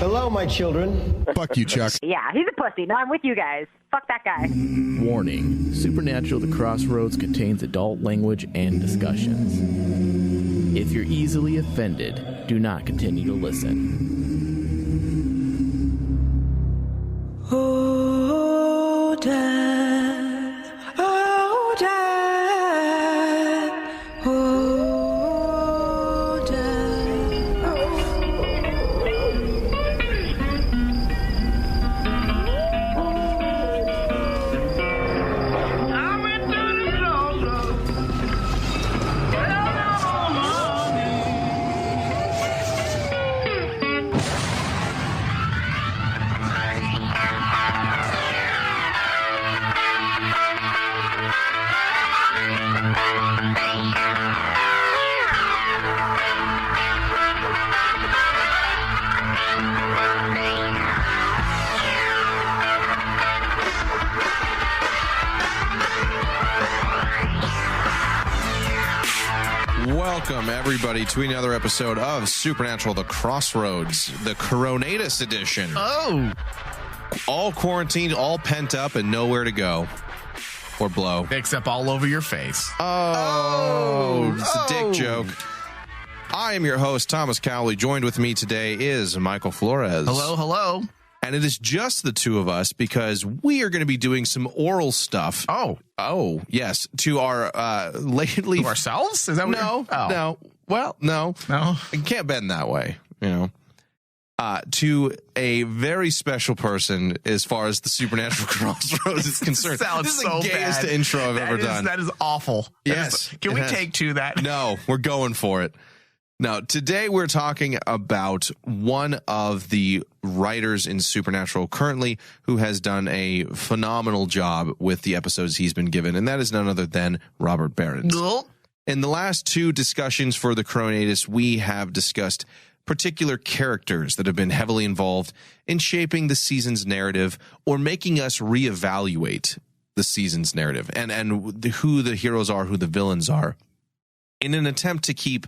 Hello, my children. Fuck you, Chuck. Yeah, he's a pussy. No, I'm with you guys. Fuck that guy. Warning. Supernatural The Crossroads contains adult language and discussions. If you're easily offended, do not continue to listen. Oh, Dad. Oh, Dad. Oh, Dad. I went to the crossroads. Fell down on my Welcome, everybody, to another episode of Supernatural The Crossroads, the Coronatus edition. Oh. All quarantined, all pent up, and nowhere to go. Or blow. Except all over your face. Oh, it's a dick joke. I am your host, Thomas Cowley. Joined with me today is Michael Flores. Hello, hello. And it is just the two of us because we are going to be doing some oral stuff. Oh, yes. To our lately. To ourselves? Is that what No. Well, no. It can't bend that way, you know. To a very special person as far as the Supernatural Crossroads is concerned. This is the gayest intro I've ever done. That is awful. Yes. Can we take to that? No, we're going for it. Now, today we're talking about one of the writers in Supernatural currently who has done a phenomenal job with the episodes he's been given, and that is none other than Robert Berens. In the last two discussions for the Coronatus, we have discussed particular characters that have been heavily involved in shaping the season's narrative or making us reevaluate the season's narrative and who the heroes are, who the villains are, in an attempt to keep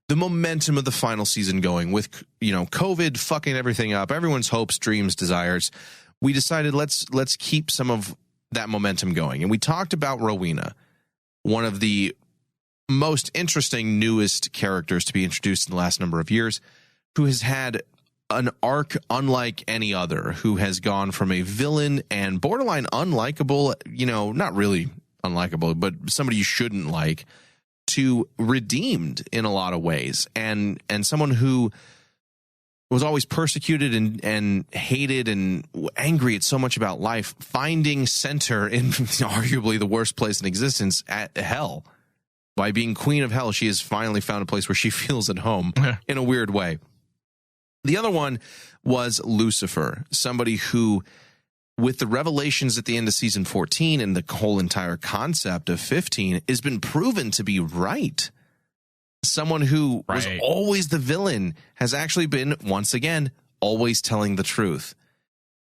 the momentum of the final season going with, you know, COVID fucking everything up, everyone's hopes, dreams, desires. We decided let's keep some of that momentum going. And we talked about Rowena, one of the most interesting, newest characters to be introduced in the last number of years, who has had an arc unlike any other, who has gone from a villain and borderline unlikable, you know, not really unlikable, but somebody you shouldn't like, to redeemed in a lot of ways, and someone who was always persecuted and hated and angry at so much about life, finding center in arguably the worst place in existence, at hell. By being queen of hell, she has finally found a place where she feels at home in a weird way. The other one was Lucifer, somebody who, with the revelations at the end of season 14 and the whole entire concept of 15, has been proven to be right. Someone who was always the villain has actually been, once again, always telling the truth.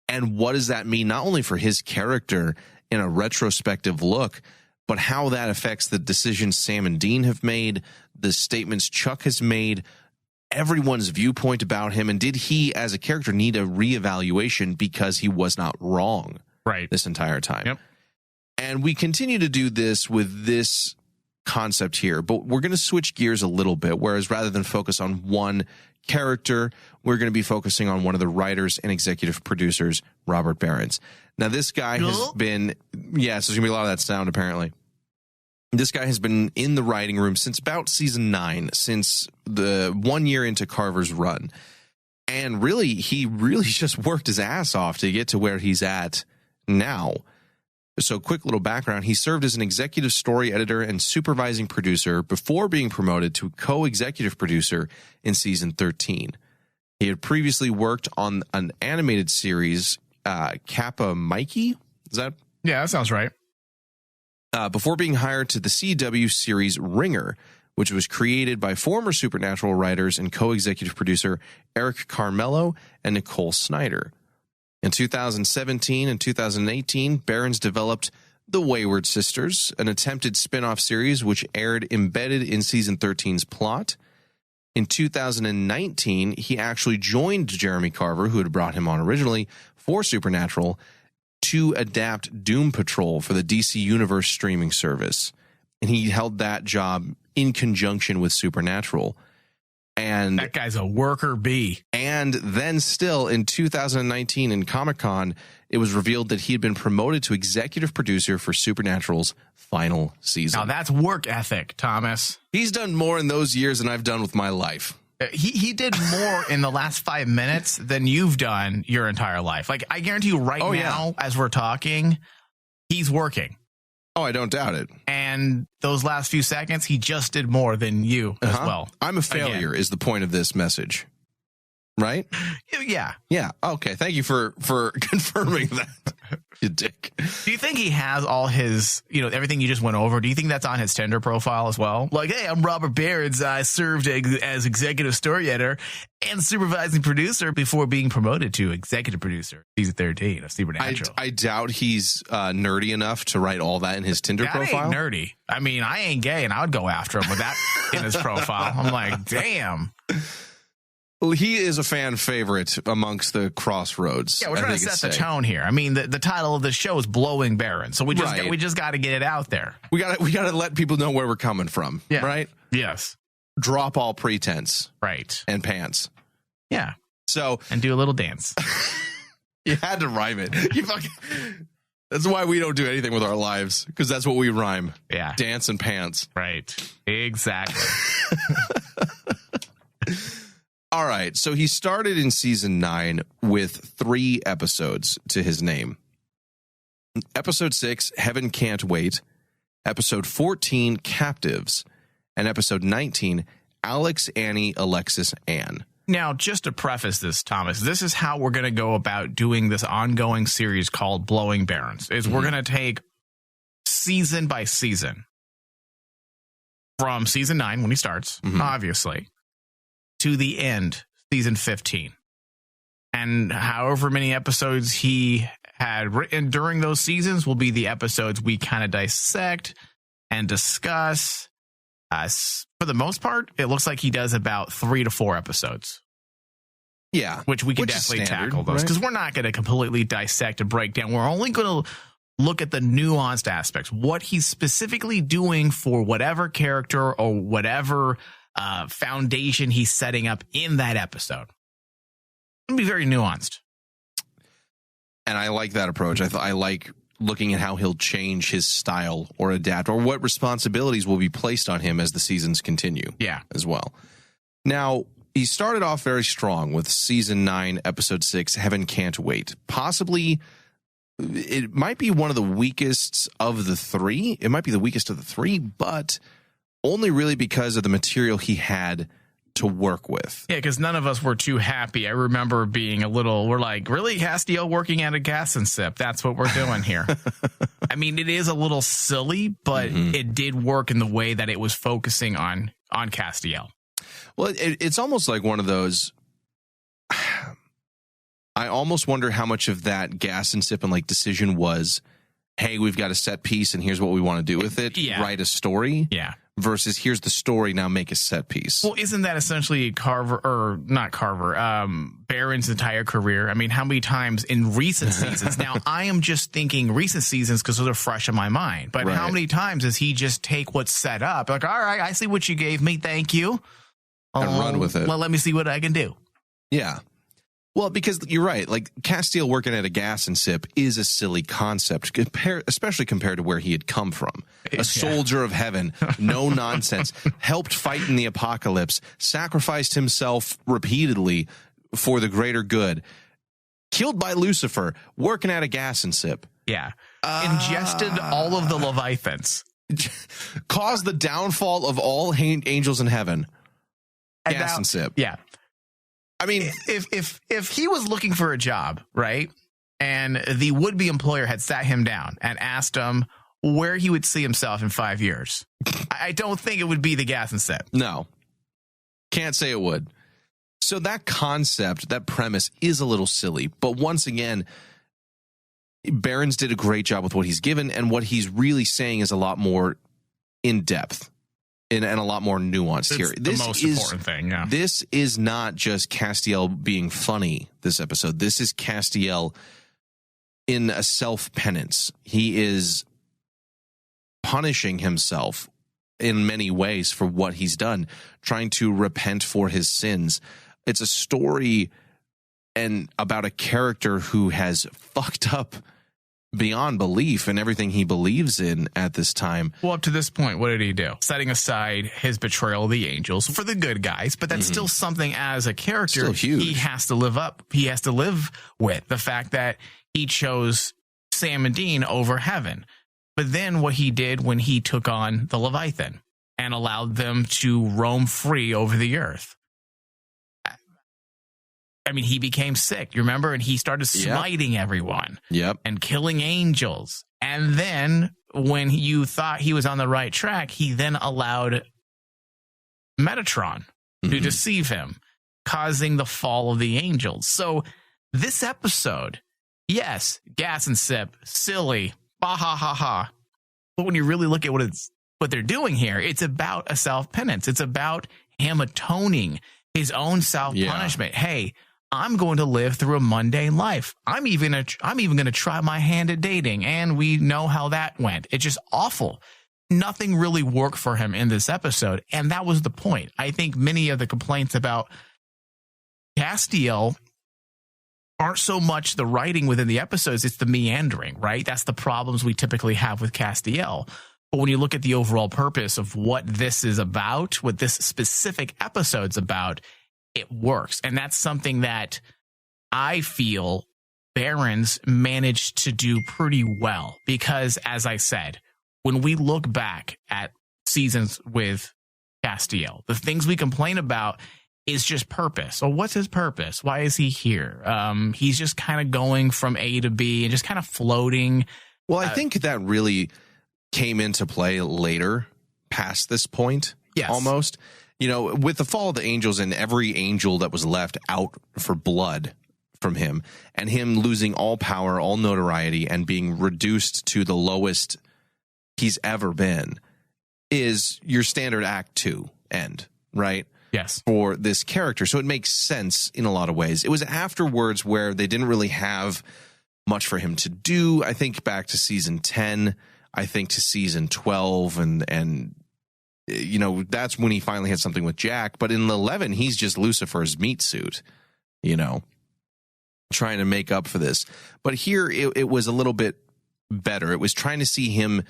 And what does that mean, not only for his character in a retrospective look, but how that affects the decisions Sam and Dean have made, the statements Chuck has made, everyone's viewpoint about him, and did he as a character need a reevaluation because he was not wrong this entire time? Yep. And we continue to do this with this concept here, but we're going to switch gears a little bit, whereas rather than focus on one character, we're going to be focusing on one of the writers and executive producers, Robert Berens. Now, this guy has been, there's going to be a lot of that sound apparently. This guy has been in the writing room since about season 9, since the 1 year into Carver's run. And really, he really just worked his ass off to get to where he's at now. So quick little background. He served as an executive story editor and supervising producer before being promoted to co-executive producer in season 13. He had previously worked on an animated series, Kappa Mikey. Is that? Yeah, that sounds right. Before being hired to the CW series Ringer, which was created by former Supernatural writers and co-executive producer Eric Carmelo and Nicole Snyder. In 2017 and 2018, Berens developed The Wayward Sisters, an attempted spin-off series which aired embedded in season 13's plot. In 2019, he actually joined Jeremy Carver, who had brought him on originally for Supernatural, to adapt Doom Patrol for the DC Universe streaming service. And he held that job in conjunction with Supernatural. And That guy's a worker bee. And then still in 2019 in Comic-Con, it was revealed that he had been promoted to executive producer for Supernatural's final season. Now that's work ethic, Thomas. He's done more in those years than I've done with my life. He did more in the last 5 minutes than you've done your entire life. Like, I guarantee you right now, as we're talking, he's working. Oh, I don't doubt it. And those last few seconds, he just did more than you as well. I'm a failure is the point of this message. Right? Yeah. Yeah. Okay. Thank you for confirming that. You dick. Do you think he has all his, everything you just went over? Do you think that's on his Tinder profile as well? Like, hey, I'm Robert Berens. I served as executive story editor and supervising producer before being promoted to executive producer, season 13 of Supernatural. I doubt he's nerdy enough to write all that in his Tinder that profile. Ain't nerdy. I mean, I ain't gay, and I would go after him with that in his profile. I'm like, damn. Well, he is a fan favorite amongst the Crossroads. Yeah, we're trying to set the tone here. I mean, the title of the show is Blowing Barren, so we just got to get it out there. We got to let people know where we're coming from. Yeah. Right? Yes. Drop all pretense. Right. And pants. Yeah. So and do a little dance. You had to rhyme it. That's why we don't do anything with our lives, because that's what we rhyme. Yeah. Dance and pants. Right. Exactly. All right, so he started in season 9 with 3 episodes to his name. Episode 6, Heaven Can't Wait. Episode 14, Captives. And episode 19, Alex, Annie, Alexis, Anne. Now, just to preface this, Thomas, this is how we're going to go about doing this ongoing series called Blowing Barrens. We're going to take season by season. From season 9, when he starts, obviously, to the end, season 15. And however many episodes he had written during those seasons will be the episodes we kind of dissect and discuss. For the most part, it looks like he does about 3 to 4 episodes. Yeah. Which we can definitely tackle those, because we're not going to completely dissect and break down. We're only going to look at the nuanced aspects, what he's specifically doing for whatever character or whatever foundation he's setting up in that episode. It'll be very nuanced. And I like that approach. I like looking at how he'll change his style or adapt, or what responsibilities will be placed on him as the seasons continue. Yeah. As well. Now, he started off very strong with season 9, episode 6, Heaven Can't Wait. Possibly, it might be one of the weakest of the 3. It might be the weakest of the 3, but only really because of the material he had to work with. Yeah, because none of us were too happy. I remember being we're like, really, Castiel working at a gas and sip? That's what we're doing here. I mean, it is a little silly, but it did work in the way that it was focusing on Castiel. Well, it's almost like one of those. I almost wonder how much of that gas and sip and like decision was, hey, we've got a set piece and here's what we want to do with it. Yeah. Write a story. Yeah. Versus here's the story, now make a set piece. Well, isn't that essentially Barron's entire career? I mean, how many times in recent seasons? Now, I am just thinking recent seasons because those are fresh in my mind. But how many times does he just take what's set up? Like, all right, I see what you gave me. Thank you. And run with it. Well, let me see what I can do. Yeah. Well, because you're right. Like, Castiel working at a gas and sip is a silly concept, especially compared to where he had come from. A soldier of heaven, no nonsense, helped fight in the apocalypse, sacrificed himself repeatedly for the greater good, killed by Lucifer, working at a gas and sip. Yeah. Ingested all of the Leviathans. Caused the downfall of all angels in heaven. Gas and sip. Yeah. I mean, if he was looking for a job, right, and the would-be employer had sat him down and asked him where he would see himself in 5 years, I don't think it would be the gas and sip. No. Can't say it would. So that concept, that premise is a little silly. But once again, Berens did a great job with what he's given, and what he's really saying is a lot more in depth. and a lot more nuanced here. This the most important thing. Yeah. This is not just Castiel being funny. This episode. This is Castiel in a self-penance. He is punishing himself in many ways for what he's done, trying to repent for his sins. It's a story and about a character who has fucked up beyond belief in everything he believes in at this time. Well, up to this point, what did he do? Setting aside his betrayal of the angels for the good guys, but that's still something as a character he has to live up. He has to live with the fact that he chose Sam and Dean over heaven. But then what he did when he took on the Leviathan and allowed them to roam free over the earth. I mean, he became sick, you remember? And he started smiting everyone and killing angels. And then when you thought he was on the right track, he then allowed Metatron to deceive him, causing the fall of the angels. So this episode, yes, gas and sip, silly, bah ha ha ha. But when you really look at what they're doing here, it's about a self-penance. It's about him atoning his own self-punishment. Hey, I'm going to live through a mundane life. I'm even going to try my hand at dating, and we know how that went. It's just awful. Nothing really worked for him in this episode, and that was the point. I think many of the complaints about Castiel aren't so much the writing within the episodes, it's the meandering, right? That's the problems we typically have with Castiel. But when you look at the overall purpose of what this is about, what this specific episode's about, it works. And that's something that I feel Berens managed to do pretty well. Because, as I said, when we look back at seasons with Castiel, the things we complain about is just purpose. Well, what's his purpose? Why is he here? He's just kind of going from A to B and just kind of floating. Well, I think that really came into play later, past this point, almost. You know, with the fall of the angels and every angel that was left out for blood from him, and him losing all power, all notoriety, and being reduced to the lowest he's ever been, is your standard Act 2 end, right? Yes. For this character. So it makes sense in a lot of ways. It was afterwards where they didn't really have much for him to do. I think back to season 10, I think to season 12, and you know, that's when he finally had something with Jack. But in 11, he's just Lucifer's meat suit, you know, trying to make up for this. But here it was a little bit better. It was trying to see him.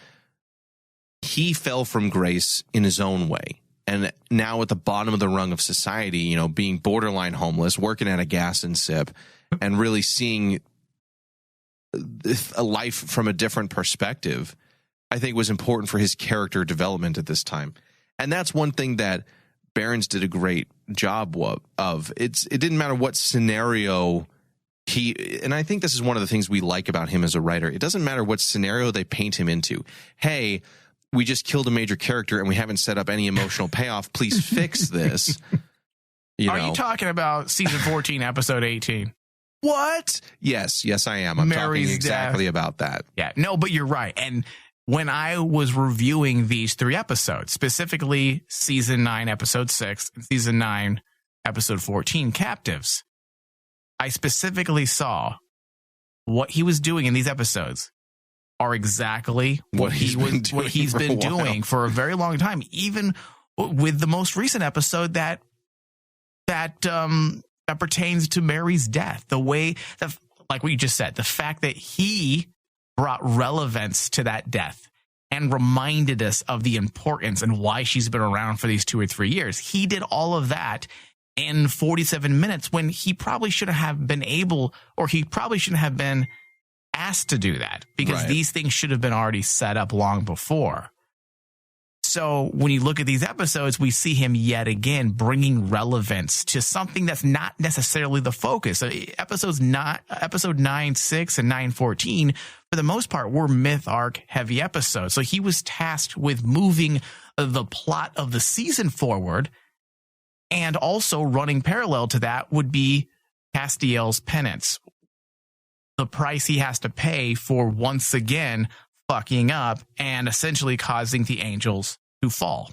He fell from grace in his own way. And now at the bottom of the rung of society, you know, being borderline homeless, working at a gas and sip, and really seeing a life from a different perspective, I think was important for his character development at this time. And that's one thing that Berens did a great job of. It didn't matter what scenario and I think this is one of the things we like about him as a writer. It doesn't matter what scenario they paint him into. Hey, we just killed a major character and we haven't set up any emotional payoff. Please fix this. Are you talking about season 14, episode 18? What? Yes, I am. I'm talking exactly about that. Yeah, no, but you're right. And when I was reviewing these 3 episodes, specifically season 9, episode 6, and season 9, episode 14, Captives, I specifically saw what he was doing in these episodes are exactly what he's been doing for a very long time, even with the most recent episode that pertains to Mary's death. The way that, like what you just said, the fact that he brought relevance to that death and reminded us of the importance and why she's been around for these 2 or 3 years. He did all of that in 47 minutes when he probably shouldn't have been able, or he probably shouldn't have been asked to do that, because these things should have been already set up long before. So when you look at these episodes, we see him yet again bringing relevance to something that's not necessarily the focus. So episode 9, 6, and 9, 14, for the most part, were myth arc heavy episodes. So he was tasked with moving the plot of the season forward, and also running parallel to that would be Castiel's penance. The price he has to pay for once again fucking up and essentially causing the angels to fall.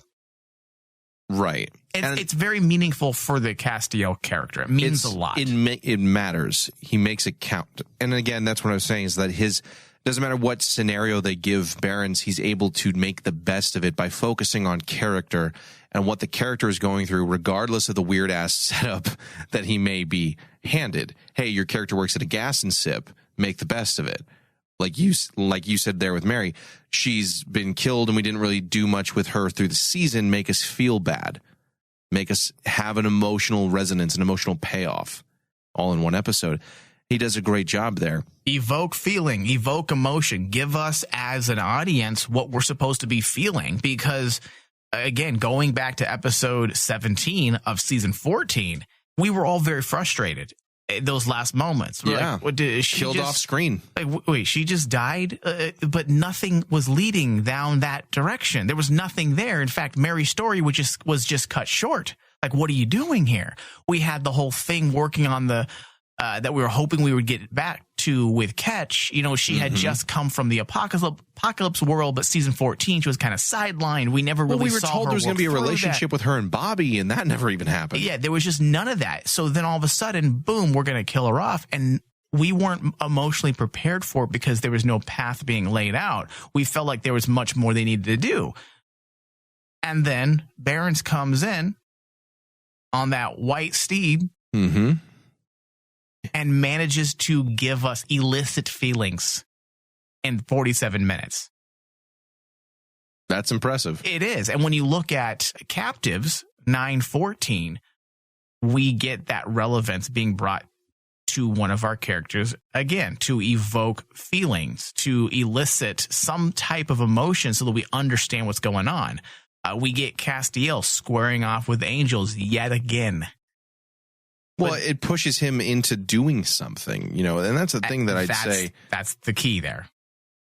Right. And it's very meaningful for the Castiel character. It means a lot. It matters. He makes it count. And again, that's what I was saying, is that doesn't matter what scenario they give Berens, he's able to make the best of it by focusing on character and what the character is going through, regardless of the weird ass setup that he may be handed. Hey, your character works at a gas and sip. Make the best of it. Like you said there with Mary, she's been killed and we didn't really do much with her through the season. Make us feel bad. Make us have an emotional resonance, an emotional payoff, all in one episode. He does a great job there. Evoke feeling, evoke emotion. Give us as an audience what we're supposed to be feeling. Because, again, going back to episode 17 of season 14, we were all very frustrated. Those last moments. Yeah. Like, what, she killed off screen. Like, wait, she just died? But nothing was leading down that direction. There was nothing there. In fact, Mary's story was just cut short. Like, what are you doing here? We had the whole thing working on the that we were hoping we would get back to with Ketch. You know, she had just come from the apocalypse world, but season 14, she was kind of sidelined. We never really we were saw told her there was going to be a work through relationship with her and Bobby, and that never even happened. Yeah, there was just none of that. So then all of a sudden, boom, we're going to kill her off. And we weren't emotionally prepared for it because there was no path being laid out. We felt like there was much more they needed to do. And then Berens comes in on that white steed. Mm-hmm. And manages to give us illicit feelings in 47 minutes. That's impressive. It is. And when you look at Captives 9:14, we get that relevance being brought to one of our characters, again, to evoke feelings, to elicit some type of emotion so that we understand what's going on. We get Castiel squaring off with angels yet again. Well, it pushes him into doing something, you know, and that's the thing that I'd say. That's the key there.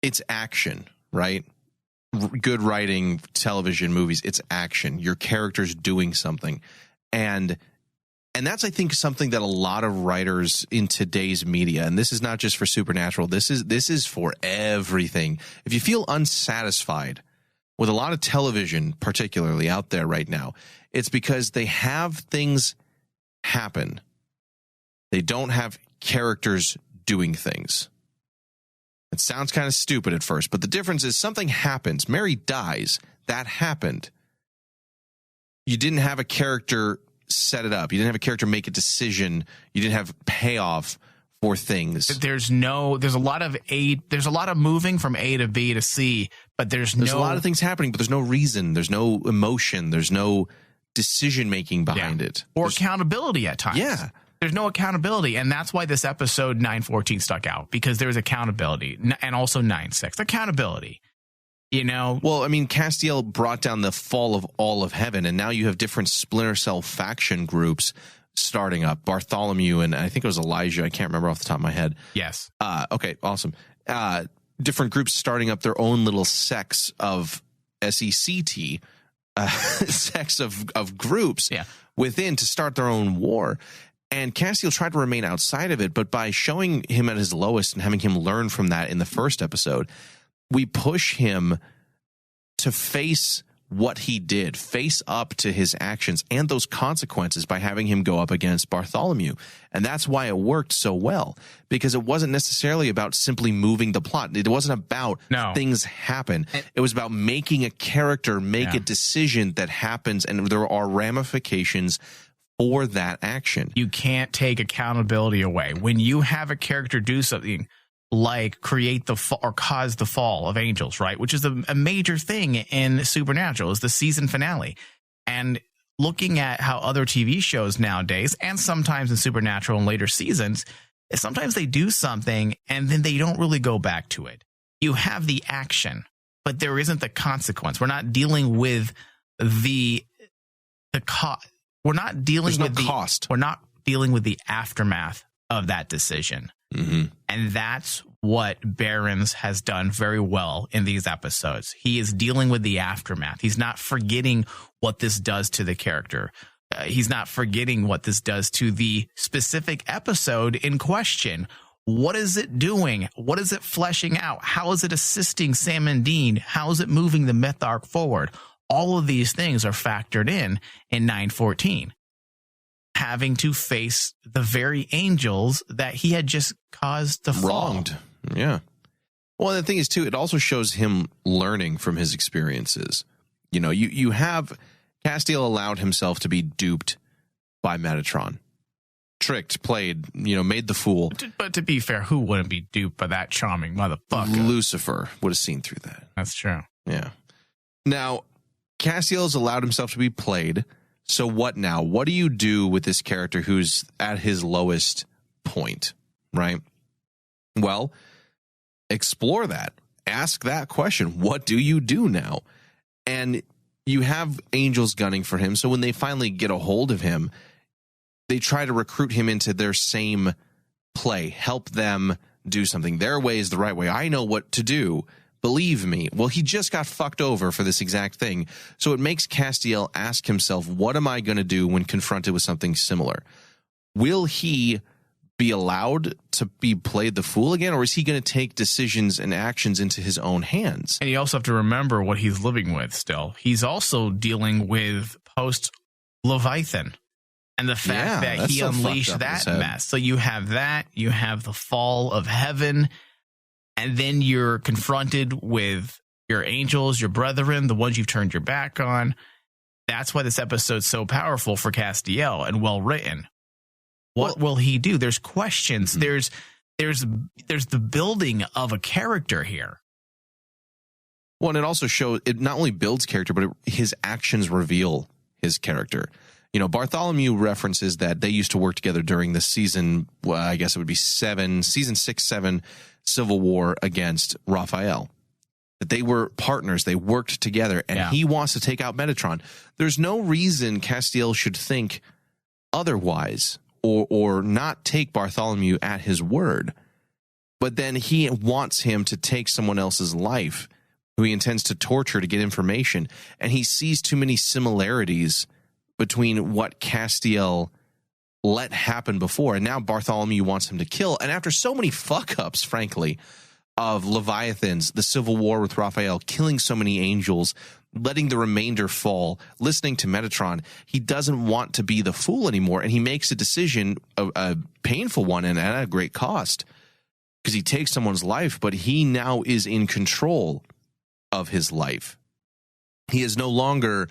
It's action, right? Good writing, television, movies, it's action. Your character's doing something. And that's, I think, something that a lot of writers in today's media, and this is not just for Supernatural, this is for everything. If you feel unsatisfied with a lot of television, particularly out there right now, it's because they have things happen. They don't have characters doing things. It sounds kind of stupid at first, but the difference is something happens. Mary dies. That happened. You didn't have a character set it up. You didn't have a character make a decision. You didn't have payoff for things. There's a lot of moving from A to B to C, but there's a lot of things happening, but there's no reason. There's no emotion. There's no decision-making behind it. Or accountability at times. Yeah. There's no accountability, and that's why this episode 9:14 stuck out, because there's accountability, and also 9:6. Accountability, you know? Well, I mean, Castiel brought down the fall of all of heaven, and now you have different Splinter Cell faction groups starting up. Bartholomew and I think it was Elijah. I can't remember off the top of my head. Yes. Okay, awesome. Different groups starting up their own little sects of SECT, sects of groups within to start their own war. And Castiel tried to remain outside of it, but by showing him at his lowest and having him learn from that in the first episode, we push him to face what he did, face up to his actions and those consequences by having him go up against Bartholomew. And that's why it worked so well, because it wasn't necessarily about simply moving the plot. It wasn't about things happen. It was about making a character make a decision that happens, and there are ramifications for that action. You can't take accountability away. When you have a character do something like create the fall or cause the fall of angels, right? Which is a major thing in Supernatural, is the season finale. And looking at how other TV shows nowadays, and sometimes in Supernatural in later seasons, sometimes they do something and then they don't really go back to it. You have the action, but there isn't the consequence. We're not dealing with the cost. We're not dealing with the cost. We're not dealing with the aftermath of that decision. Mm-hmm. And that's what Berens has done very well in these episodes. He is dealing with the aftermath. He's not forgetting what this does to the character. He's not forgetting what this does to the specific episode in question. What is it doing? What is it fleshing out? How is it assisting Sam and Dean? How is it moving the myth arc forward? all of these things are factored in 914. Having to face the very angels that he had just caused to fall. Wronged. Yeah. Well, the thing is, too, it also shows him learning from his experiences. You know, you have Castiel allowed himself to be duped by Metatron. Tricked, played, made the fool. But to be fair, who wouldn't be duped by that charming motherfucker? Lucifer would have seen through that. That's true. Yeah. Now, Castiel has allowed himself to be played. So what now? What do you do with this character who's at his lowest point, right? Well, explore that. Ask that question. What do you do now? And you have angels gunning for him. So when they finally get a hold of him, they try to recruit him into their same play, help them do something. Their way is the right way. I know what to do. Believe me. Well, he just got fucked over for this exact thing. So it makes Castiel ask himself, what am I going to do when confronted with something similar? Will he be allowed to be played the fool again, or is he going to take decisions and actions into his own hands? And you also have to remember what he's living with still. He's also dealing with post-Leviathan. And the fact that he unleashed that mess. So you have that, you have the fall of heaven, and then you're confronted with your angels, your brethren, the ones you've turned your back on. That's why this episode's so powerful for Castiel and well written. What will he do? There's questions. Mm-hmm. There's the building of a character here. Well, and it also shows, it not only builds character, but his actions reveal his character. Bartholomew references that they used to work together during the season, I guess it would be season 6-7 Civil War against Raphael. That they were partners, they worked together, and he wants to take out Metatron. There's no reason Castiel should think otherwise or not take Bartholomew at his word. But then he wants him to take someone else's life who he intends to torture to get information, and he sees too many similarities between what Castiel let happen before, and now Bartholomew wants him to kill. And after so many fuck-ups, frankly, of Leviathans, the Civil War with Raphael, killing so many angels, letting the remainder fall, listening to Metatron, he doesn't want to be the fool anymore, and he makes a decision, a painful one and at a great cost, because he takes someone's life, but he now is in control of his life. He is no longer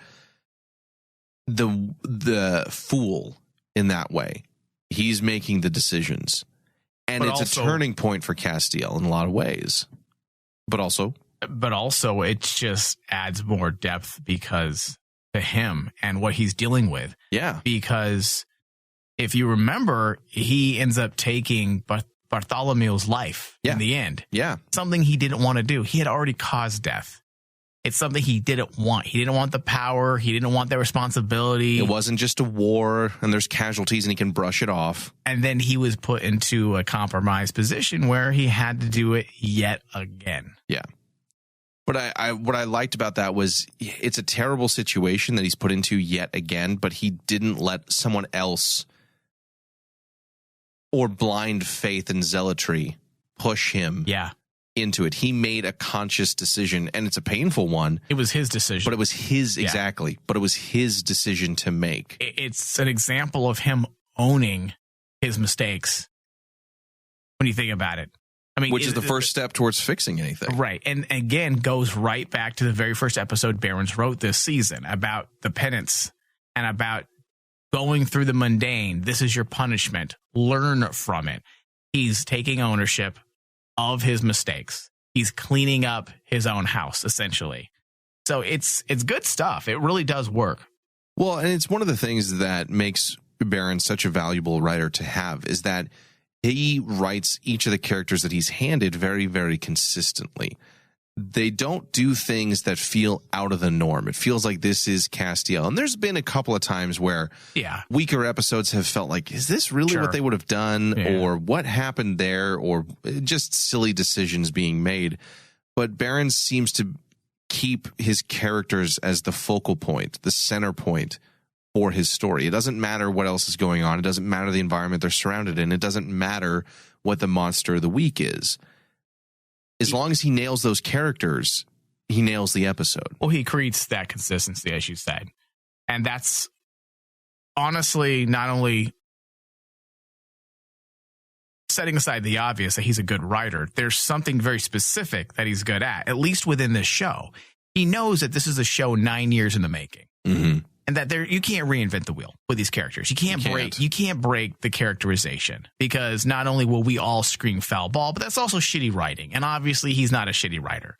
the fool in that way. He's making the decisions, and it's also a turning point for Castiel in a lot of ways. But also it just adds more depth because to him and what he's dealing with. Yeah, because if you remember, he ends up taking Bartholomew's life in the end. Yeah, something he didn't want to do. He had already caused death. It's something he didn't want. He didn't want the power. He didn't want the responsibility. It wasn't just a war and there's casualties and he can brush it off. And then he was put into a compromised position where he had to do it yet again. Yeah. But what I liked about that was it's a terrible situation that he's put into yet again, but he didn't let someone else or blind faith and zealotry push him into it. He made a conscious decision, and it's a painful one. It was his decision. But it was his, exactly. But it was his decision to make. It's an example of him owning his mistakes when you think about it. I mean, which is the first step towards fixing anything. Right. And again, goes right back to the very first episode Berens wrote this season about the penance and about going through the mundane. This is your punishment. Learn from it. He's taking ownership of his mistakes. He's cleaning up his own house, essentially. So it's good stuff. It really does work. Well, and it's one of the things that makes Berens such a valuable writer to have is that he writes each of the characters that he's handed very, very consistently. They don't do things that feel out of the norm. It feels like this is Castiel. And there's been a couple of times where weaker episodes have felt like, is this really what they would have done? Yeah. Or what happened there? Or just silly decisions being made. But Berens seems to keep his characters as the focal point, the center point for his story. It doesn't matter what else is going on. It doesn't matter the environment they're surrounded in. It doesn't matter what the monster of the week is. As long as he nails those characters, he nails the episode. Well, he creates that consistency, as you said. And that's honestly not only setting aside the obvious that he's a good writer, there's something very specific that he's good at least within this show. He knows that this is a show 9 years in the making. Mm-hmm. And that you can't reinvent the wheel with these characters. You can't break the characterization, because not only will we all scream foul ball, but that's also shitty writing. And obviously he's not a shitty writer,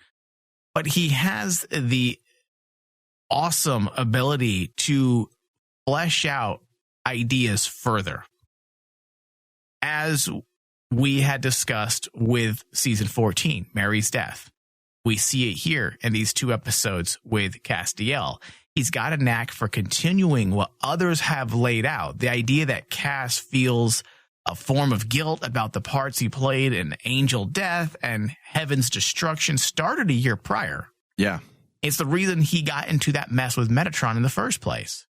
but he has the awesome ability to flesh out ideas further. As we had discussed with season 14, Mary's death, we see it here in these 2 episodes with Castiel. He's got a knack for continuing what others have laid out. The idea that Cass feels a form of guilt about the parts he played in Angel Death and Heaven's Destruction started a year prior. Yeah. It's the reason he got into that mess with Metatron in the first place.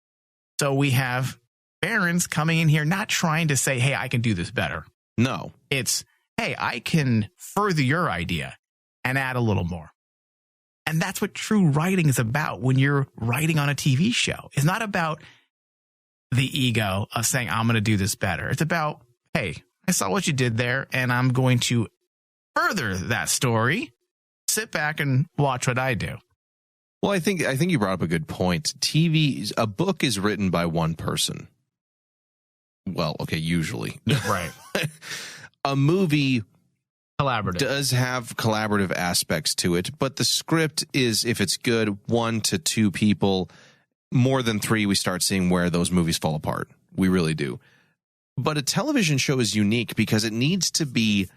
So we have Berens coming in here not trying to say, hey, I can do this better. No. It's, hey, I can further your idea and add a little more. And that's what true writing is about when you're writing on a TV show. It's not about the ego of saying, I'm going to do this better. It's about, hey, I saw what you did there, and I'm going to further that story. Sit back and watch what I do. Well, I think you brought up a good point. A book is written by one person. Well, okay, usually. Right. A movie collaborative does have collaborative aspects to it, but the script is, if it's good, 1 to 2 people. More than 3, we start seeing where those movies fall apart. We really do. But a television show is unique because it needs to be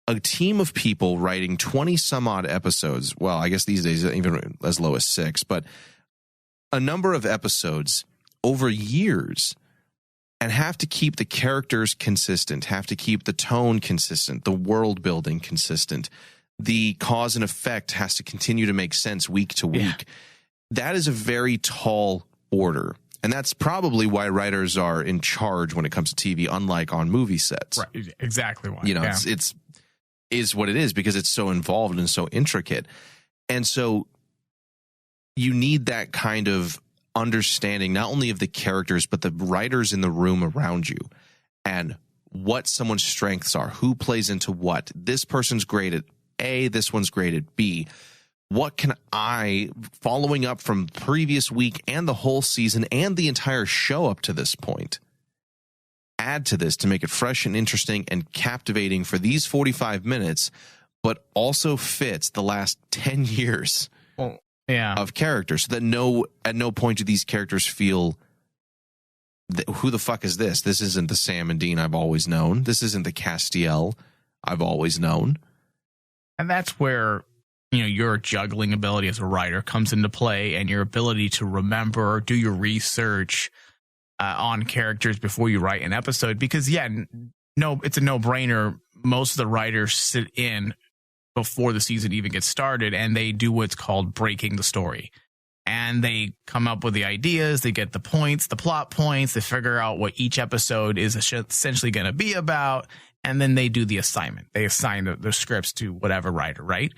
a team of people writing 20 some odd episodes. Well, I guess these days even as low as 6, but a number of episodes over years, and have to keep the characters consistent, have to keep the tone consistent, the world building consistent. The cause and effect has to continue to make sense week to week. Yeah. That is a very tall order. And that's probably why writers are in charge when it comes to TV, unlike on movie sets. Right. Exactly why. You know, it's is what it is because it's so involved and so intricate. And so you need that kind of understanding, not only of the characters, but the writers in the room around you and what someone's strengths are, who plays into what. This person's great at A, this one's great at B. What can I, following up from previous week and the whole season and the entire show up to this point, add to this to make it fresh and interesting and captivating for these 45 minutes, but also fits the last 10 years of characters, so that at no point do these characters feel who the fuck is this? This isn't the Sam and Dean I've always known. This isn't the Castiel I've always known. And that's where, you know, your juggling ability as a writer comes into play, and your ability to remember, do your research on characters before you write an episode. Because it's a no-brainer. Most of the writers sit in before the season even gets started, and they do what's called breaking the story. And they come up with the ideas, they get the points, the plot points, they figure out what each episode is essentially going to be about, and then they do the assignment. They assign the scripts to whatever writer, right?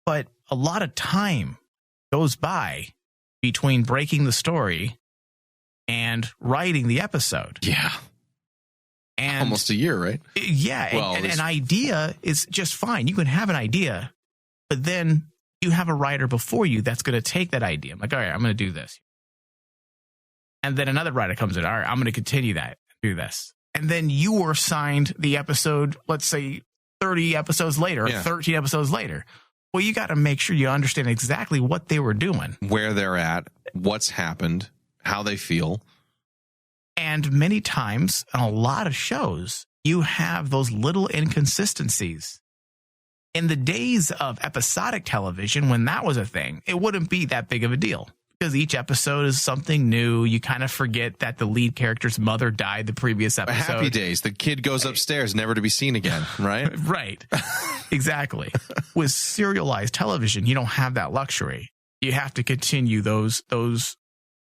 But a lot of time goes by between breaking the story and writing the episode. Yeah. And almost a year, right? Yeah. Well, and an idea is just fine. You can have an idea, but then you have a writer before you that's going to take that idea. I'm like, all right, I'm going to do this. And then another writer comes in. All right, I'm going to continue that, do this. And then you were assigned the episode, let's say 30 episodes later, 13 episodes later. Well, you got to make sure you understand exactly what they were doing, where they're at, what's happened, how they feel. And many times on a lot of shows, you have those little inconsistencies. In the days of episodic television, when that was a thing, it wouldn't be that big of a deal because each episode is something new. You kind of forget that the lead character's mother died the previous episode. Happy Days. The kid goes upstairs, never to be seen again, right? Right. Exactly. With serialized television, you don't have that luxury. You have to continue those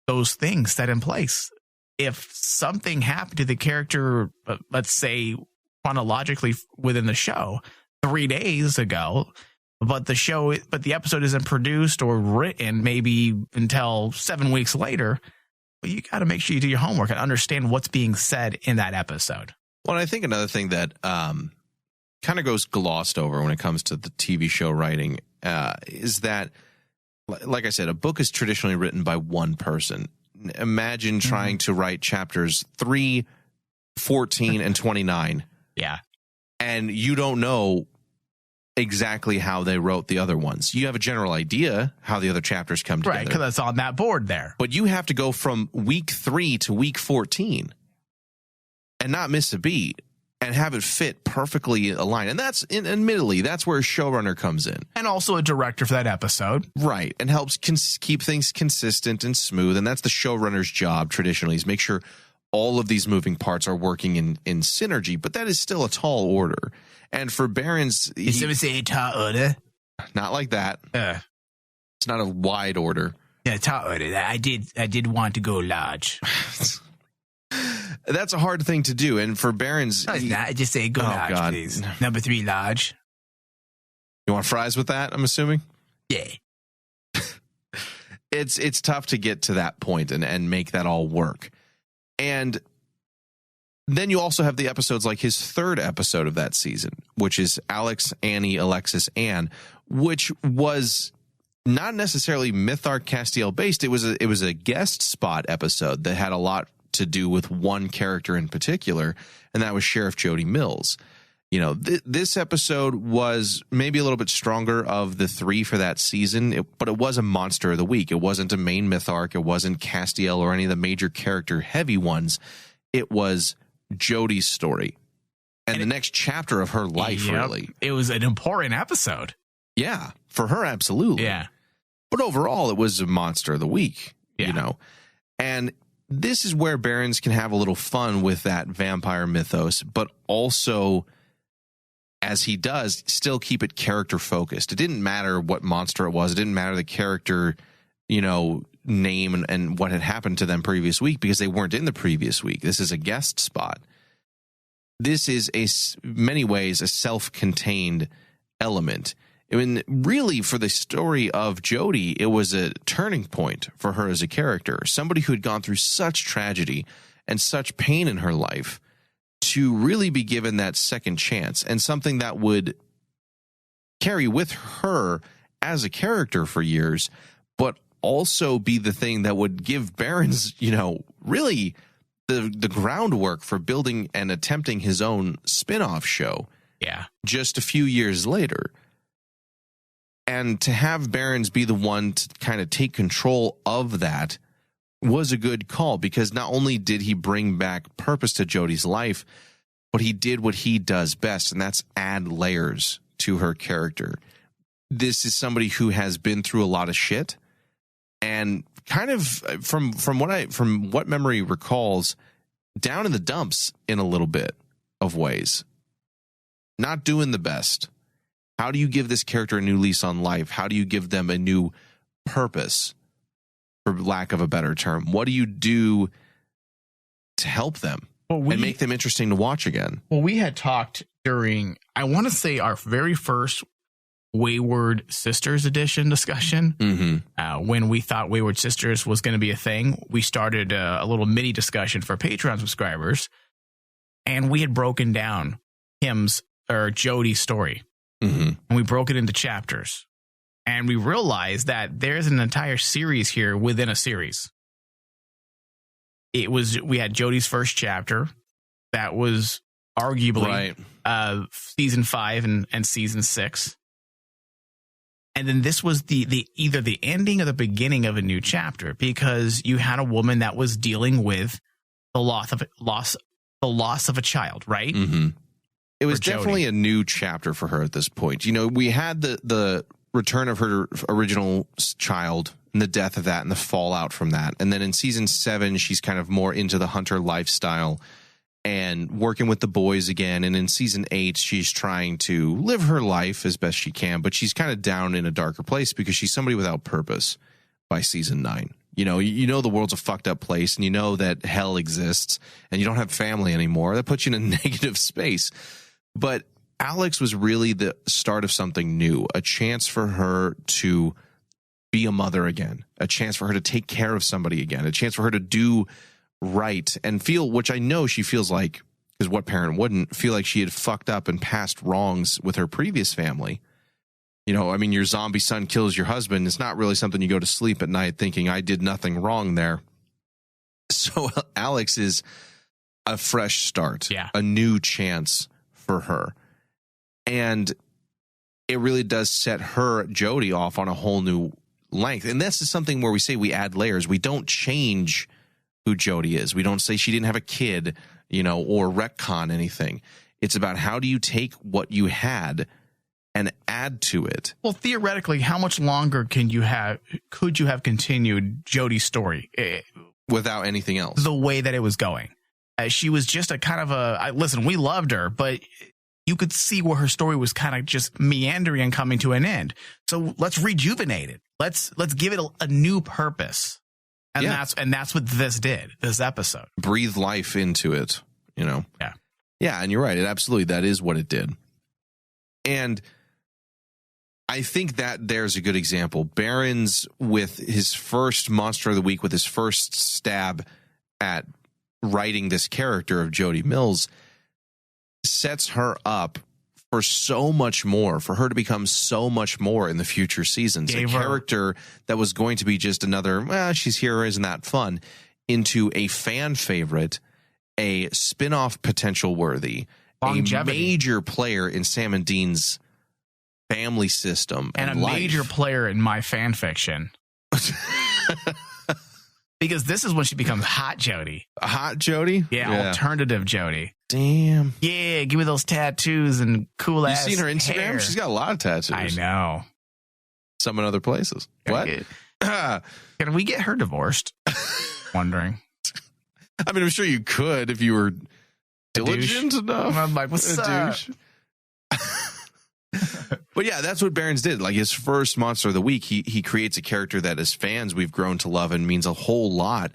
things set in place. If something happened to the character, let's say chronologically within the show, 3 days ago, but the episode isn't produced or written maybe until 7 weeks later. Well, you got to make sure you do your homework and understand what's being said in that episode. Well, I think another thing that kind of goes glossed over when it comes to the TV show writing is that, like I said, a book is traditionally written by one person. Imagine trying to write chapters 3, 14, and 29. Yeah. And you don't know exactly how they wrote the other ones. You have a general idea how the other chapters come together. Right, because that's on that board there. But you have to go from week 3 to week 14 and not miss a beat and have it fit perfectly aligned. And admittedly, that's where a showrunner comes in. And also a director for that episode. Right, and helps keep things consistent and smooth. And that's the showrunner's job traditionally, is make sure all of these moving parts are working in synergy. But that is still a tall order. And for Berens, Did someone say tall order? Not like that. It's not a wide order. Yeah, tall order. I did want to go large. That's a hard thing to do. And for Berens, No, it's not. I just say go large, God. please. Number 3, large. You want fries with that, I'm assuming? Yeah. It's tough to get to that point and make that all work. And then you also have the episodes like his third episode of that season, which is Alex, Annie, Alexis, Anne, which was not necessarily Mythark Castiel based. It was a guest spot episode that had a lot to do with one character in particular, and that was Sheriff Jody Mills. You know, this episode was maybe a little bit stronger of the 3 for that season, but it was a monster of the week. It wasn't a main Mythark. It wasn't Castiel or any of the major character heavy ones. It was Jody's story and the next chapter of her life, really. It was an important episode. Yeah, for her, absolutely. Yeah. But overall, it was a monster of the week, you know. And this is where Berens can have a little fun with that vampire mythos, but also, as he does, still keep it character focused. It didn't matter what monster it was. It didn't matter the character, name and what had happened to them previous week, because they weren't in the previous week. This is a guest spot. This is many ways a self-contained element. I mean, really, for the story of Jody, it was a turning point for her as a character. Somebody who had gone through such tragedy and such pain in her life to really be given that second chance, and something that would carry with her as a character for years, but also be the thing that would give Berens, really the groundwork for building and attempting his own spin-off show. Yeah. Just a few years later. And to have Berens be the one to kind of take control of that was a good call, because not only did he bring back purpose to Jody's life, but he did what he does best, and that's add layers to her character. This is somebody who has been through a lot of shit, and kind of from what memory recalls, down in the dumps in a little bit of ways. Not doing the best. How do you give this character a new lease on life? How do you give them a new purpose, for lack of a better term? What do you do to help them and make them interesting to watch again? Well, we had talked during, I want to say, our very first Wayward Sisters edition discussion, when we thought Wayward Sisters was going to be a thing. We started a little mini discussion for Patreon subscribers, and we had broken down Jody's story. And we broke it into chapters, and we realized that there's an entire series here within a series. We had Jody's first chapter that was arguably season 5 and season 6. And then this was the either the ending or the beginning of a new chapter, because you had a woman that was dealing with the loss of a child, right? Mm-hmm. It was definitely a new chapter for her at this point. We had the return of her original child and the death of that and the fallout from that. And then in season 7, she's kind of more into the hunter lifestyle and working with the boys again. And in season 8, she's trying to live her life as best she can, but she's kind of down in a darker place because she's somebody without purpose by season 9. The world's a fucked up place, and you know that hell exists, and you don't have family anymore. That puts you in a negative space. But Alex was really the start of something new, a chance for her to be a mother again, a chance for her to take care of somebody again, a chance for her to do right and feel, which I know she feels like, because what parent wouldn't feel like she had fucked up and past wrongs with her previous family. You know, I mean, your zombie son kills your husband. It's not really something you go to sleep at night thinking I did nothing wrong there. So Alex is a fresh start, a new chance for her. And it really does set her, Jody, off on a whole new length. And this is something where we say we add layers. We don't change who Jody is. We don't say she didn't have a kid, you know, or retcon anything. It's about how do you take what you had and add to it. Well, theoretically, how much longer could you have continued Jody's story without anything else? The way that it was going. She was just a kind of listen, we loved her, but you could see where her story was kind of just meandering and coming to an end. So let's rejuvenate it. Let's give it a new purpose. And that's what this did, this episode. Breathe life into it, you know? Yeah. Yeah, and you're right. That is what it did. And I think that there's a good example. Berens, with his first Monster of the Week, with his first stab at writing this character of Jody Mills, sets her up for so much more, for her to become so much more in the future seasons. A character that was going to be just another, she's here, isn't that fun, into a fan favorite, a spin-off potential worthy, longevity, a major player in Sam and Dean's family system and a major player in my fan fiction. Because this is when she becomes hot Jody. Hot Jody? Yeah, alternative Jody. Damn. Yeah, give me those tattoos and cool ass. You seen her Instagram? Hair. She's got a lot of tattoos. I know. Some in other places. What? Can we get her divorced? Wondering. I mean, I'm sure you could if you were diligent enough. I'm like, what's up? Douche. But yeah, that's what Berens did. Like his first Monster of the Week, he creates a character that as fans we've grown to love and means a whole lot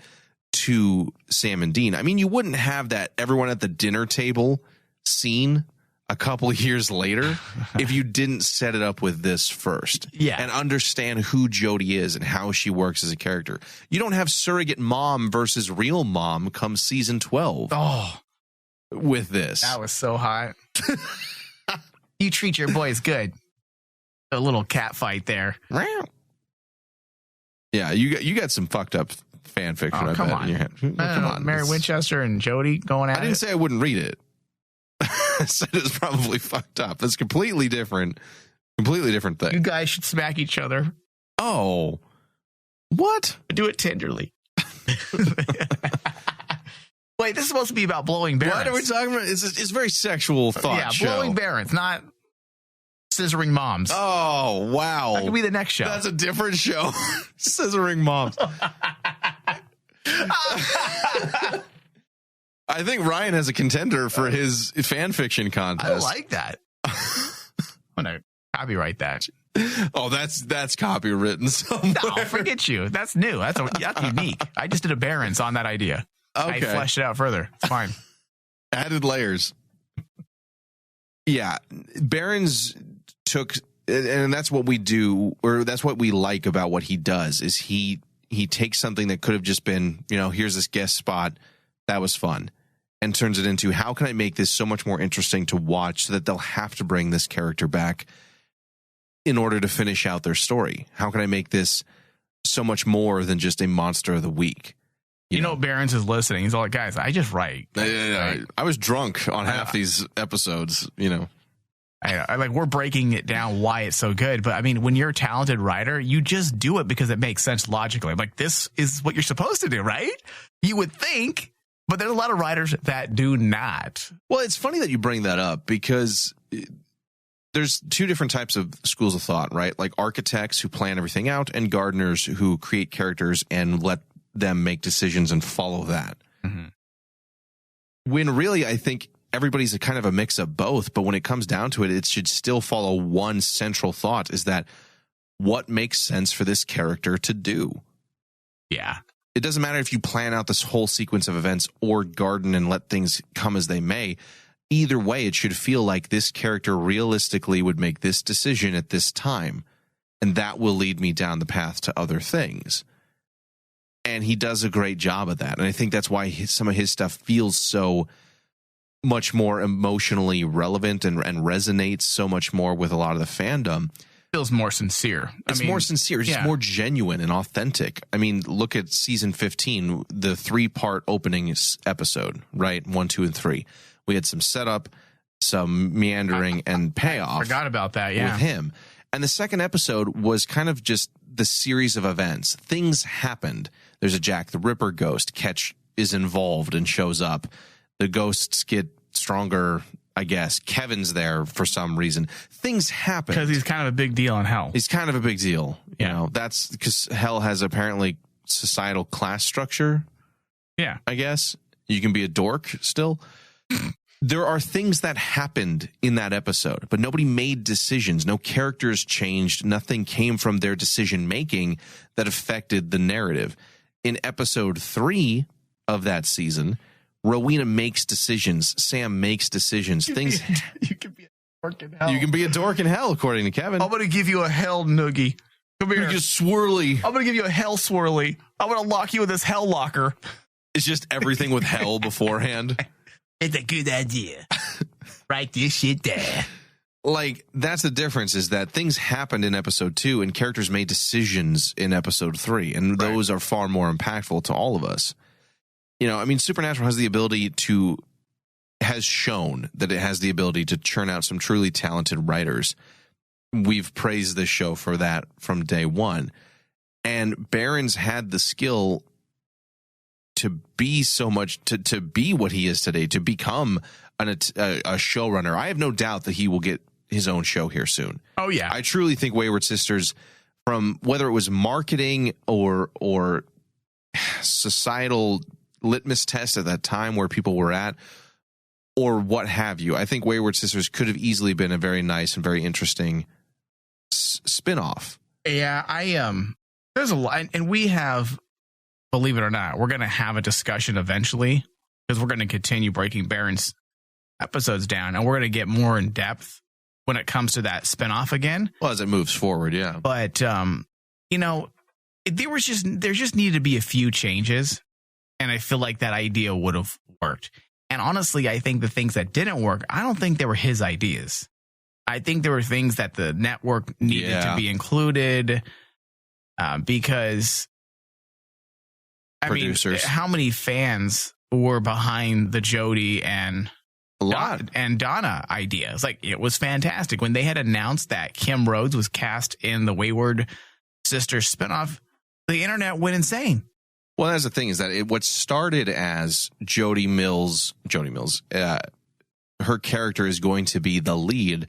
to Sam and Dean. I mean, you wouldn't have that everyone at the dinner table scene a couple of years later if you didn't set it up with this first. Yeah. And understand who Jody is and how she works as a character. You don't have surrogate mom versus real mom come season 12. Oh, with this. That was so hot. You treat your boys good. A little cat fight there. Yeah, you got some fucked up fan fiction. Oh, I come bet, on. in your head. Come on. Mary Winchester and Jody going at it. I didn't say I wouldn't read it. I said it's probably fucked up. It's completely different thing. You guys should smack each other. Oh. What? Do it tenderly. Wait, this is supposed to be about blowing Berens. What are we talking about? It's a very sexual thought show. Blowing Berens, not scissoring moms. Oh, wow. That could be the next show. That's a different show. Scissoring moms. I think Ryan has a contender for his fan fiction contest. I like that. I'm going to copyright that. Oh, that's copywritten somewhere. No, forget you. That's new. That's unique. I just did a Berens on that idea. Okay. I fleshed it out further. It's fine. Added layers. Yeah. Berens took, and that's what we do, or that's what we like about what he does, is he takes something that could have just been, here's this guest spot, that was fun, and turns it into, how can I make this so much more interesting to watch so that they'll have to bring this character back in order to finish out their story? How can I make this so much more than just a Monster of the Week? You know, Berens is listening. He's all like, guys, I just write. I was drunk on half these episodes, I like, we're breaking it down why it's so good. But I mean, when you're a talented writer, you just do it because it makes sense logically. Like, this is what you're supposed to do, right? You would think, but there's a lot of writers that do not. Well, it's funny that you bring that up because there's two different types of schools of thought, right? Like architects who plan everything out and gardeners who create characters and let them make decisions and follow that. Mm-hmm. When really, I think everybody's a kind of a mix of both, but when it comes down to it, it should still follow one central thought, is that what makes sense for this character to do. Yeah. It doesn't matter if you plan out this whole sequence of events or garden and let things come as they may. either way, it should feel like this character realistically would make this decision at this time, and that will lead me down the path to other things. And he does a great job of that. And I think that's why some of his stuff feels so much more emotionally relevant and resonates so much more with a lot of the fandom. Feels more sincere. It's more sincere. It's just more genuine and authentic. I mean, look at season 15, the 3-part opening episode, right? 1, 2, and 3. We had some setup, some meandering, and payoff. I forgot about that, yeah. With him. And the second episode was kind of just the series of events. Things happened. There's a Jack the Ripper ghost. Ketch is involved and shows up. The ghosts get stronger, I guess. Kevin's there for some reason. Things happen. Because he's kind of a big deal in Hell. He's kind of a big deal. You know, that's because Hell has apparently societal class structure. Yeah. I guess. You can be a dork still. There are things that happened in that episode, but nobody made decisions. No characters changed. Nothing came from their decision making that affected the narrative. In episode 3 of that season, Rowena makes decisions. Sam makes decisions. You can be a dork in Hell. You can be a dork in Hell, according to Kevin. I'm going to give you a Hell noogie. Come here. You're just swirly. I'm going to give you a Hell swirly. I'm going to lock you in this Hell locker. It's just everything with Hell beforehand. It's a good idea. Write this shit down. Like, that's the difference, is that things happened in episode 2 and characters made decisions in episode 3. And those are far more impactful to all of us. You know, I mean, Supernatural has shown that it has the ability to churn out some truly talented writers. We've praised this show for that from day one. And Berens had the skill to be to be what he is today, to become a showrunner. I have no doubt that he will get his own show here soon. Oh, yeah. I truly think Wayward Sisters, from whether it was marketing or societal litmus test at that time where people were at, or what have you, I think Wayward Sisters could have easily been a very nice and very interesting spin-off. Yeah, there's a lot, and we have, believe it or not, we're going to have a discussion eventually, because we're going to continue breaking Berens episodes down, and we're going to get more in depth when it comes to that spinoff again. Well, as it moves forward, yeah. But you know, there just needed to be a few changes, and I feel like that idea would have worked. And honestly, I think the things that didn't work, I don't think they were his ideas. I think there were things that the network needed to be included, because producers. I mean, how many fans were behind the Jody and Donna ideas? Like, it was fantastic when they had announced that Kim Rhodes was cast in the Wayward Sisters spinoff. The internet went insane. Well, that's the thing, is that what started as Jody Mills, her character is going to be the lead.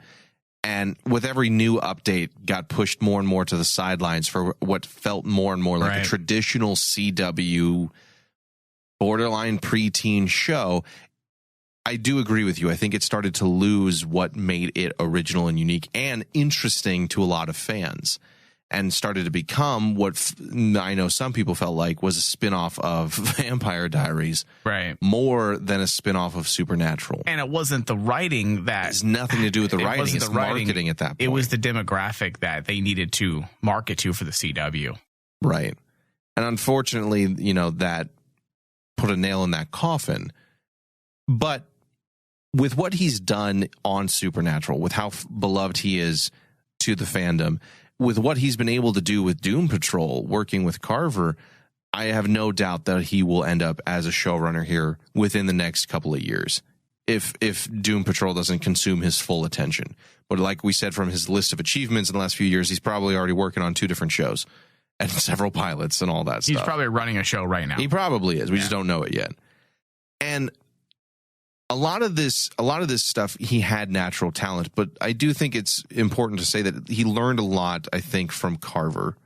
And with every new update, got pushed more and more to the sidelines for what felt more and more like a traditional CW borderline preteen show. I do agree with you. I think it started to lose what made it original and unique and interesting to a lot of fans, and started to become what I know some people felt like was a spinoff of Vampire Diaries, right? More than a spinoff of Supernatural. And it wasn't the writing that... It has nothing to do with the writing. It's marketing at that point. It was the demographic that they needed to market to for the CW. Right. And unfortunately, you know, that put a nail in that coffin. But with what he's done on Supernatural, with how beloved he is to the fandom, with what he's been able to do with Doom Patrol, working with Carver, I have no doubt that he will end up as a showrunner here within the next couple of years, if Doom Patrol doesn't consume his full attention. But like we said, from his list of achievements in the last few years, he's probably already working on 2 different shows and several pilots and all that stuff. He's probably running a show right now. He probably is. We just don't know it yet. And a lot of this stuff, he had natural talent, but I do think it's important to say that he learned a lot, I think, from Carver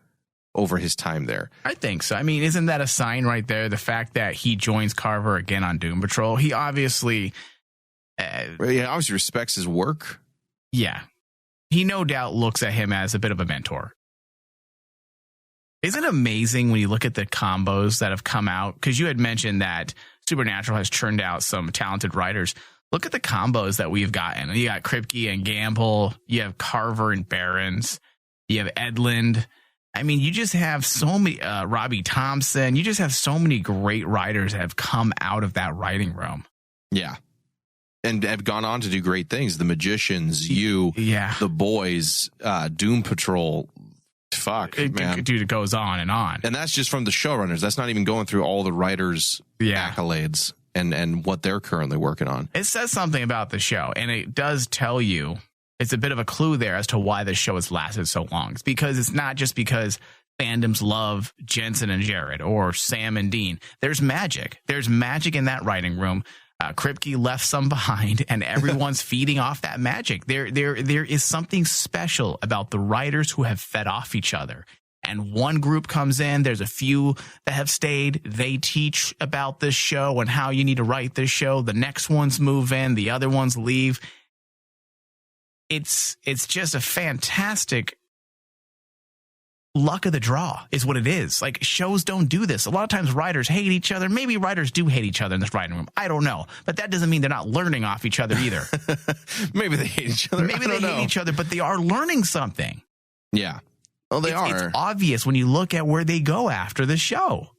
over his time there. I think so. I mean, isn't that a sign right there? The fact that he joins Carver again on Doom Patrol, he obviously... he obviously respects his work. Yeah. He no doubt looks at him as a bit of a mentor. Isn't it amazing when you look at the combos that have come out? Because you had mentioned that Supernatural has churned out some talented writers. look at the combos that we've gotten. You got Kripke and Gamble. You have Carver and Berens. You have Edlund. I mean, you just have so many, Robbie Thompson. You just have so many great writers that have come out of that writing room. Yeah. And have gone on to do great things. The Magicians, the Boys, Doom Patrol. Fuck, man. Dude, it goes on. And that's just from the showrunners. That's not even going through all the writers' accolades and what they're currently working on. It says something about the show, and it does tell you, it's a bit of a clue there as to why this show has lasted so long. It's because it's not just because fandoms love Jensen and Jared or Sam and Dean. There's magic. There's magic in that writing room. Kripke left some behind, and everyone's feeding off that magic. There is something special about the writers who have fed off each other. And one group comes in, there's a few that have stayed. They teach about this show and how you need to write this show. The next ones move in, the other ones leave. It's just a fantastic luck of the draw is what it is. Like, shows don't do this. A lot of times writers hate each other. Maybe writers do hate each other in this writing room. I don't know. But that doesn't mean they're not learning off each other either. Maybe they hate each other. Maybe they hate each other, but they are learning something. Yeah. Oh, they are. It's obvious when you look at where they go after the show.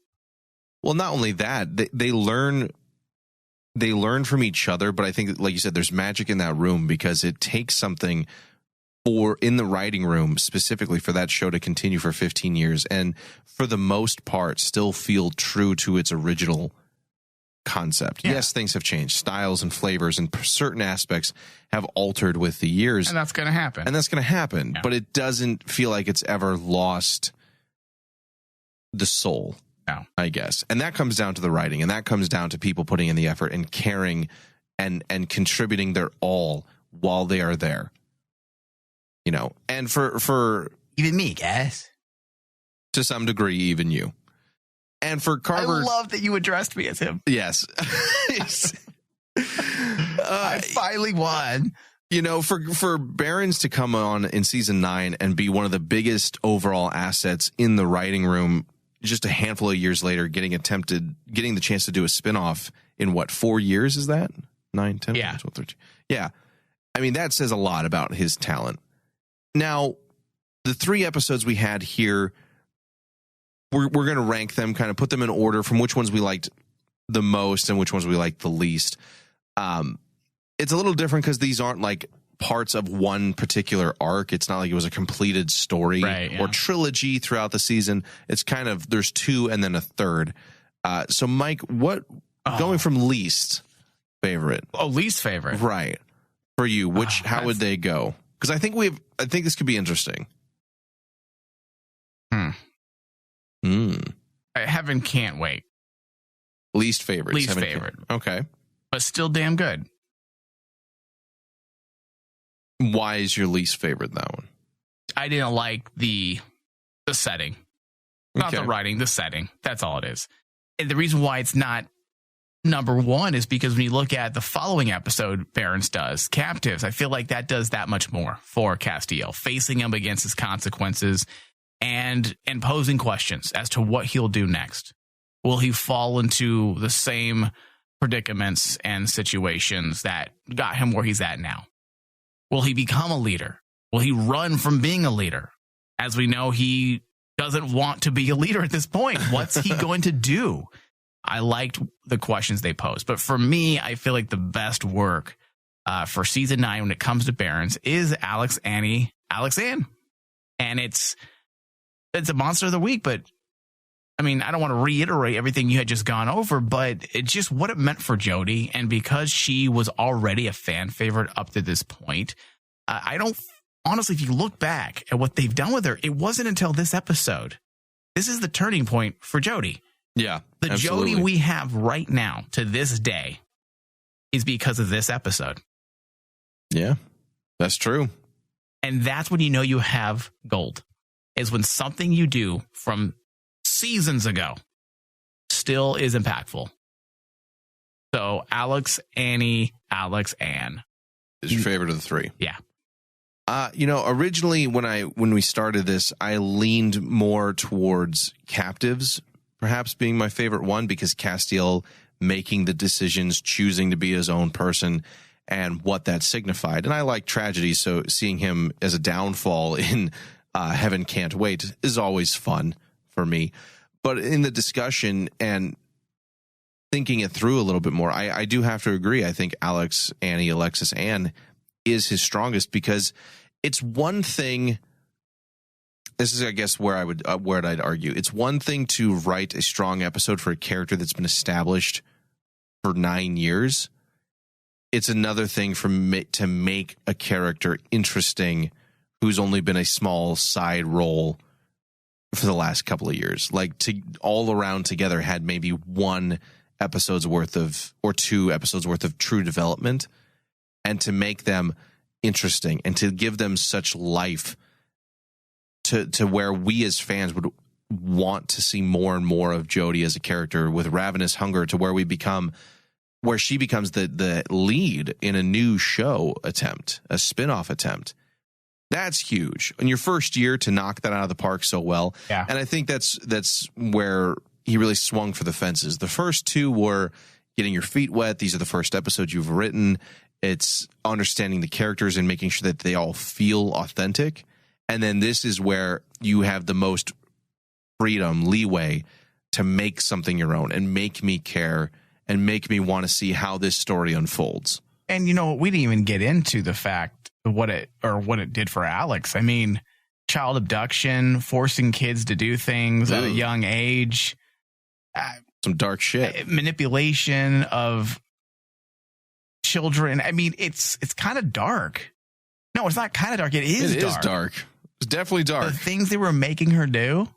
Well, not only that, they learn from each other, but I think, like you said, there's magic in that room because it takes something in the writing room specifically for that show to continue for 15 years and for the most part still feel true to its original concept. Yeah. Yes, things have changed. Styles and flavors and certain aspects have altered with the years. And that's going to happen. Yeah. But it doesn't feel like it's ever lost the soul, I guess. And that comes down to the writing, and that comes down to people putting in the effort and caring and contributing their all while they are there. You know, and for even me, guys, to some degree, even you, and for Carver, I love that you addressed me as him. Yes, I finally won. You know, for Berens to come on in season 9 and be one of the biggest overall assets in the writing room, just a handful of years later, getting the chance to do a spinoff in what 4 years is that 9, 10, 12, 13? Yeah, I mean that says a lot about his talent. Now, the 3 episodes we had here, we're going to rank them, kind of put them in order from which ones we liked the most and which ones we liked the least. It's a little different because these aren't like parts of one particular arc. It's not like it was a completed story or trilogy throughout the season. It's kind of, there's 2 and then a third. So, Mike, going from least favorite? Oh, least favorite. Right. For you, how would they go? Because I think this could be interesting. Heaven can't wait. Least favorite. Least favorite. Okay. But still damn good. Why is your least favorite that one? I didn't like the setting. Not the writing, the setting. That's all it is. And the reason why it's not number 1 is because when you look at the following episode Berens does, Captives, I feel like that does that much more for Castiel, facing him against his consequences and posing questions as to what he'll do next. Will he fall into the same predicaments and situations that got him where he's at now? Will he become a leader? Will he run from being a leader? As we know, he doesn't want to be a leader at this point. What's he going to do? I liked the questions they posed. But for me, I feel like the best work for season 9 when it comes to Berens is Alex Ann. And it's a monster of the week, but I mean, I don't want to reiterate everything you had just gone over, but it's just what it meant for Jodie. And because she was already a fan favorite up to this point, I don't, honestly, if you look back at what they've done with her, it wasn't until this episode. This is the turning point for Jodie. Yeah. The absolutely. Jodie we have right now to this day is because of this episode. Yeah, that's true. And that's when you know you have gold, is when something you do from seasons ago still is impactful. So Alex Ann is your favorite of the 3. Yeah. Originally when we started this, I leaned more towards Captives perhaps being my favorite one because Castiel making the decisions, choosing to be his own person, and what that signified. And I like tragedy, so seeing him as a downfall in Heaven Can't Wait is always fun for me. But in the discussion and thinking it through a little bit more, I do have to agree. I think Alex, Annie, Alexis, Anne is his strongest, because it's one thing. This is, I guess, where I'd argue. It's one thing to write a strong episode for a character that's been established for 9 years. It's another thing to make a character interesting who's only been a small side role for the last couple of years. Like, to all around together had maybe 1 episode's worth of, or 2 episodes worth of true development, and to make them interesting and to give them such life to where we as fans would want to see more and more of Jodie as a character with ravenous hunger, to where she becomes the lead in a new show attempt, a spin-off attempt. That's huge. In your first year, to knock that out of the park so well. Yeah. And I think that's where he really swung for the fences. The first 2 were getting your feet wet. These are the first episodes you've written. It's understanding the characters and making sure that they all feel authentic. And then this is where you have the most freedom, leeway to make something your own and make me care and make me want to see how this story unfolds. And we didn't even get into the fact of what it did for Alex. I mean, child abduction, forcing kids to do things at a young age, some dark shit, manipulation of children. I mean, it's kind of dark. No, it's not kind of dark. It is dark. It is dark. It's definitely dark. The things they were making her do.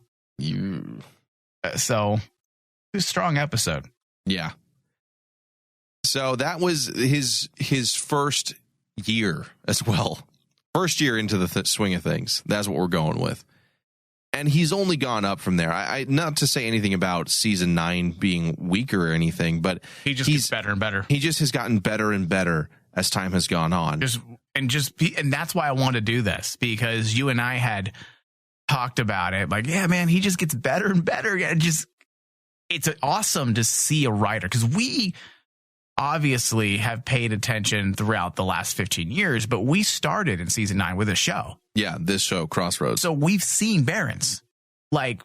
So, it was a strong episode. Yeah. So that was his first year as well. First year into the swing of things. That's what we're going with. And he's only gone up from there. I not to say anything about season 9 being weaker or anything, but he just gets better and better. He just has gotten better and better as time has gone on. And that's why I want to do this, because you and I had talked about it. Like, yeah, man, he just gets better and better. It's awesome to see a writer, because we obviously have paid attention throughout the last 15 years, but we started in season 9 with a show. Yeah, this show, Crossroads. So we've seen Berens. Like,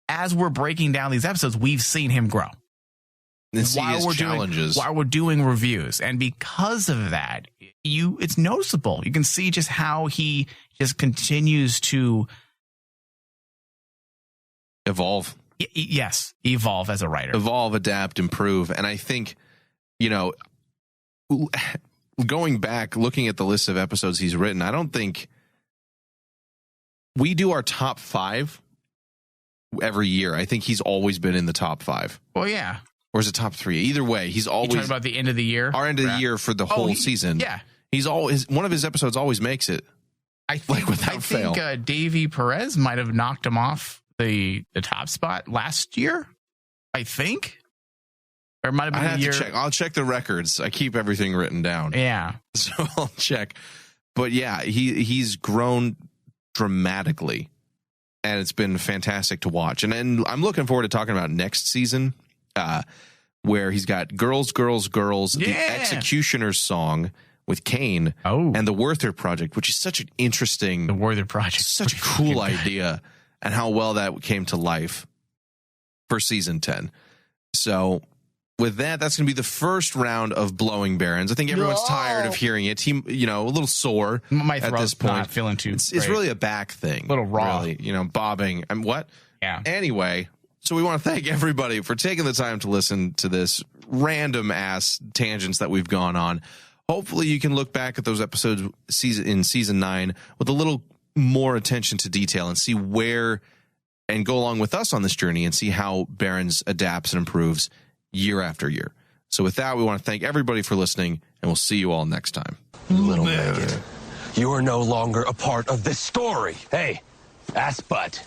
as we're breaking down these episodes, we've seen him grow. And see his challenges. While we're doing reviews. And because of that, it's noticeable. You can see just how he just continues to evolve. Yes, evolve as a writer. Evolve, adapt, improve. And I think, going back, looking at the list of episodes he's written, I don't think we do our top 5 every year. I think he's always been in the top 5. Well, yeah. Or is it top 3? Either way, he's always... You're talking about the end of the year? Our end of the year for the whole season. Yeah. He's always... One of his episodes always makes it. I think Davey Perez might have knocked him off the top spot last year, I think. Or it might have been a year. To check. I'll check the records. I keep everything written down. Yeah. So I'll check. But yeah, he's grown dramatically. And it's been fantastic to watch. And I'm looking forward to talking about next season, where he's got Girls, Girls, Girls, the Executioner's Song with Kane, and the Werther Project, which is such an interesting... The Werther Project. Such a cool idea, and how well that came to life for season 10. So with that, that's going to be the first round of Blowing Berens. I think everyone's tired of hearing it. He, a little sore My at this point. Not feeling too It's really a back thing. A little raw. Really, bobbing. And what? Yeah. Anyway, so we want to thank everybody for taking the time to listen to this random ass tangents that we've gone on. Hopefully you can look back at those episodes in season 9 with a little more attention to detail and see where, and go along with us on this journey and see how Berens adapts and improves year after year. So with that, we want to thank everybody for listening, and we'll see you all next time. Little Megan, you are no longer a part of this story. Hey, ass butt.